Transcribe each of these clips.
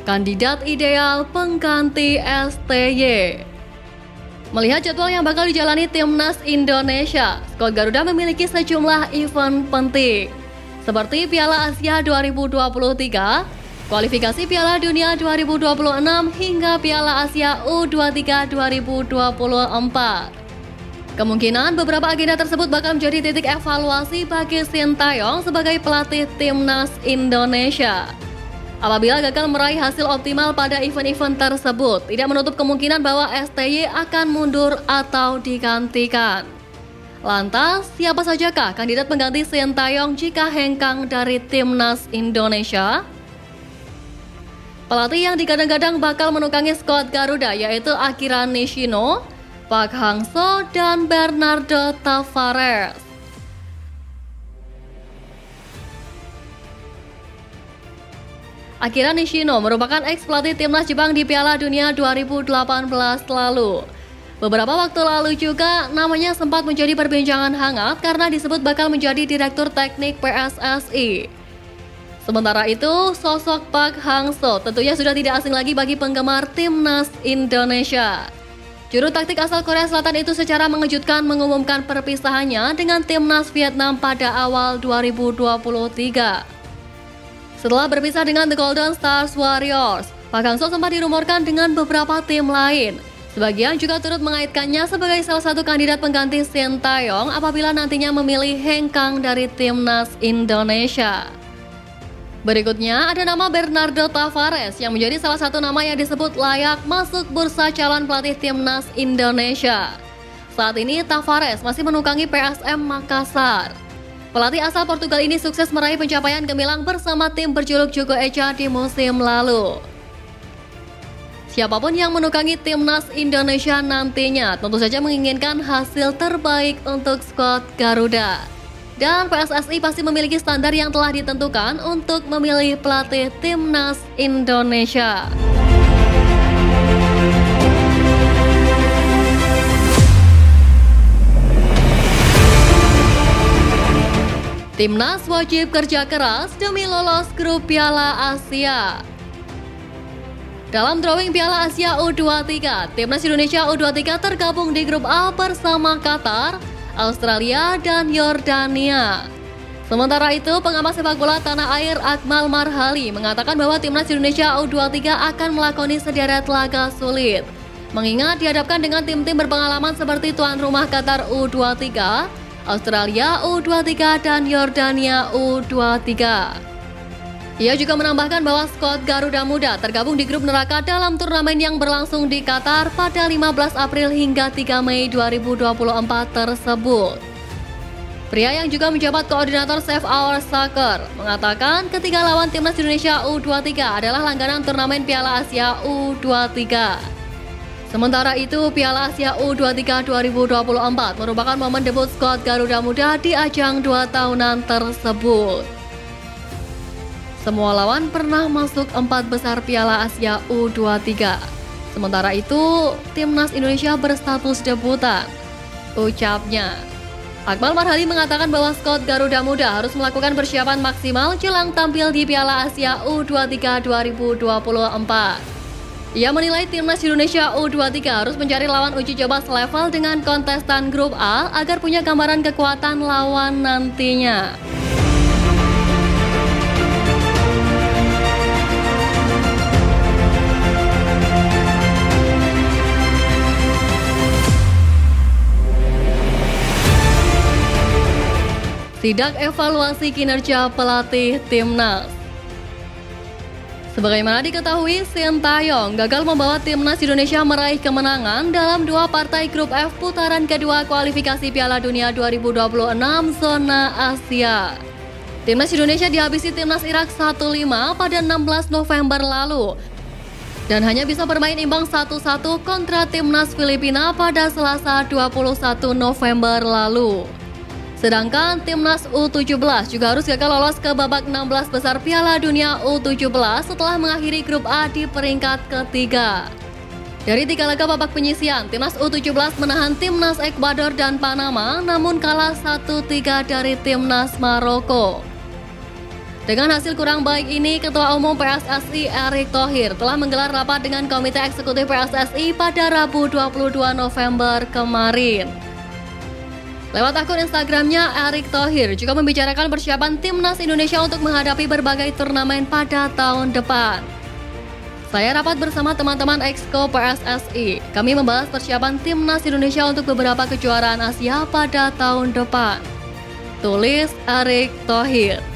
kandidat ideal pengganti STY. Melihat jadwal yang bakal dijalani Timnas Indonesia, skuad Garuda memiliki sejumlah event penting, seperti Piala Asia 2023, kualifikasi Piala Dunia 2026, hingga Piala Asia U23 2024. Kemungkinan beberapa agenda tersebut bakal menjadi titik evaluasi bagi Sintayong sebagai pelatih Timnas Indonesia. Apabila gagal meraih hasil optimal pada event-event tersebut, tidak menutup kemungkinan bahwa STY akan mundur atau digantikan. Lantas, siapa sajakah kandidat pengganti Sintayong jika hengkang dari Timnas Indonesia? Pelatih yang digadang-gadang bakal menukangi skuad Garuda yaitu Akira Nishino, Park Hang-seo, dan Bernardo Tavares. Akira Nishino merupakan ex-pelatih Timnas Jepang di Piala Dunia 2018 lalu. Beberapa waktu lalu juga namanya sempat menjadi perbincangan hangat karena disebut bakal menjadi Direktur Teknik PSSI. Sementara itu, sosok Park Hang-seo tentunya sudah tidak asing lagi bagi penggemar Timnas Indonesia. Juru taktik asal Korea Selatan itu secara mengejutkan mengumumkan perpisahannya dengan Timnas Vietnam pada awal 2023. Setelah berpisah dengan The Golden Stars Warriors, Park Hang-seo sempat dirumorkan dengan beberapa tim lain. Sebagian juga turut mengaitkannya sebagai salah satu kandidat pengganti Sintayong apabila nantinya memilih hengkang dari Timnas Indonesia. Berikutnya ada nama Bernardo Tavares yang menjadi salah satu nama yang disebut layak masuk bursa calon pelatih Timnas Indonesia. Saat ini Tavares masih menukangi PSM Makassar. Pelatih asal Portugal ini sukses meraih pencapaian gemilang bersama tim berjuluk Jogo Echa di musim lalu. Siapapun yang menukangi Timnas Indonesia nantinya tentu saja menginginkan hasil terbaik untuk skuad Garuda. Dan PSSI pasti memiliki standar yang telah ditentukan untuk memilih pelatih Timnas Indonesia. Timnas wajib kerja keras demi lolos grup Piala Asia. Dalam drawing Piala Asia U23, Timnas Indonesia U23 tergabung di grup A bersama Qatar, Australia, dan Yordania. Sementara itu, pengamat sepak bola tanah air Akmal Marhali mengatakan bahwa Timnas Indonesia U23 akan melakoni sederet laga sulit, mengingat dihadapkan dengan tim-tim berpengalaman seperti tuan rumah Qatar U23, Australia U23, dan Yordania U23. Ia juga menambahkan bahwa skuad Garuda Muda tergabung di grup neraka dalam turnamen yang berlangsung di Qatar pada 15 April hingga 3 Mei 2024 tersebut. Pria yang juga menjabat koordinator Save Our Soccer mengatakan ketiga lawan Timnas Indonesia U23 adalah langganan turnamen Piala Asia U23. Sementara itu, Piala Asia U23 2024 merupakan momen debut skuad Garuda Muda di ajang 2 tahunan tersebut. Semua lawan pernah masuk 4 besar Piala Asia U23. Sementara itu, Timnas Indonesia berstatus debutan, ucapnya. Akmal Marhali mengatakan bahwa skuad Garuda Muda harus melakukan persiapan maksimal jelang tampil di Piala Asia U23 2024. Ia menilai Timnas Indonesia U23 harus mencari lawan uji coba selevel dengan kontestan grup A agar punya gambaran kekuatan lawan nantinya. Sidak evaluasi kinerja pelatih Timnas. Sebagaimana diketahui, Sintayong gagal membawa Timnas Indonesia meraih kemenangan dalam 2 partai grup F putaran kedua kualifikasi Piala Dunia 2026 zona Asia. Timnas Indonesia dihabisi Timnas Irak 1-5 pada 16 November lalu dan hanya bisa bermain imbang 1-1 kontra Timnas Filipina pada Selasa 21 November lalu. Sedangkan Timnas U17 juga harus gagal lolos ke babak 16 besar Piala Dunia U17 setelah mengakhiri grup A di peringkat ketiga. Dari 3 laga babak penyisian, Timnas U17 menahan Timnas Ekuador dan Panama namun kalah 1-3 dari Timnas Maroko. Dengan hasil kurang baik ini, Ketua Umum PSSI Erick Thohir telah menggelar rapat dengan Komite Eksekutif PSSI pada Rabu 22 November kemarin. Lewat akun Instagramnya, Erick Thohir juga membicarakan persiapan Timnas Indonesia untuk menghadapi berbagai turnamen pada tahun depan. Saya rapat bersama teman-teman Exco PSSI. Kami membahas persiapan Timnas Indonesia untuk beberapa kejuaraan Asia pada tahun depan, tulis Erick Thohir.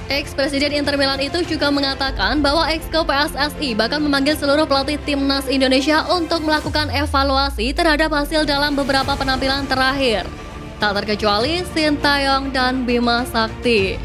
Ex-Presiden Inter Milan itu juga mengatakan bahwa Exco PSSI bakal memanggil seluruh pelatih Timnas Indonesia untuk melakukan evaluasi terhadap hasil dalam beberapa penampilan terakhir, tak terkecuali Sintayong dan Bima Sakti.